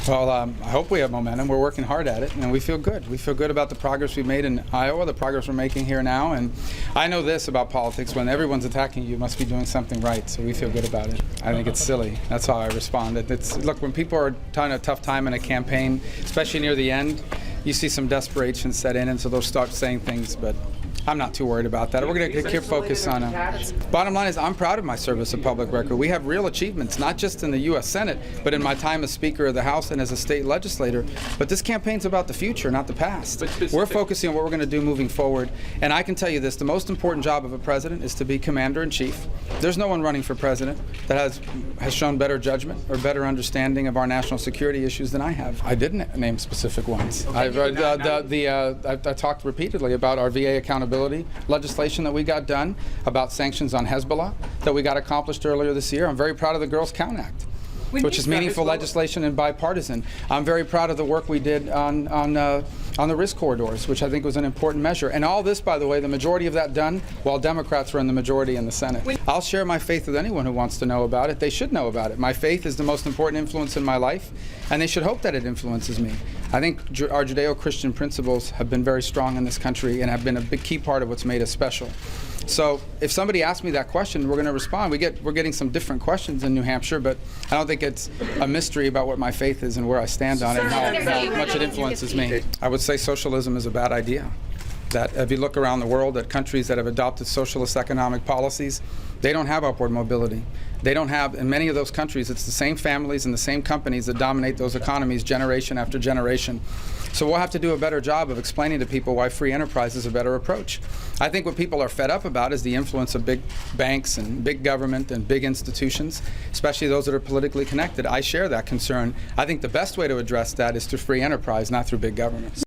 Well, I hope we have momentum. We're working hard at it, and we feel good. We feel good about the progress we've made in Iowa, the progress we're making here now. And I know this about politics: when everyone's attacking you, you must be doing something right. So we feel good about it. I think it's silly. That's how I respond. Look, when people are having a tough time in a campaign, especially near the end, you see some desperation set in, and so they'll start saying things. But I'm not too worried about that. We're going to keep focus on bottom line is I'm proud of my service of public record. We have real achievements, not just in the U.S. Senate, but in my time as Speaker of the House and as a state legislator. But this campaign's about the future, not the past. We're focusing on what we're going to do moving forward. And I can tell you this, the most important job of a president is to be commander-in-chief. There's no one running for president that has shown better judgment or better understanding of our national security issues than I have. I didn't name specific ones. Okay, I talked repeatedly about our VA accountability legislation that we got done, about sanctions on Hezbollah that we got accomplished earlier this year. I'm very proud of the Girls Count Act, which is meaningful legislation and bipartisan. I'm very proud of the work we did on the risk corridors, which I think was an important measure. And all this, by the way, the majority of that done while Democrats were in the majority in the Senate. I'll share my faith with anyone who wants to know about it. They should know about it. My faith is the most important influence in my life, and they should hope that it influences me. I think our Judeo-Christian principles have been very strong in this country and have been a big key part of what's made us special. So if somebody asks me that question, we're going to respond. We're getting some different questions in New Hampshire, but I don't think it's a mystery about what my faith is and where I stand on it and how much it influences me. I would say socialism is a bad idea. That if you look around the world at countries that have adopted socialist economic policies, they don't have upward mobility. They don't have, in many of those countries, it's the same families and the same companies that dominate those economies generation after generation. So we'll have to do a better job of explaining to people why free enterprise is a better approach. I think what people are fed up about is the influence of big banks and big government and big institutions, especially those that are politically connected. I share that concern. I think the best way to address that is through free enterprise, not through big government.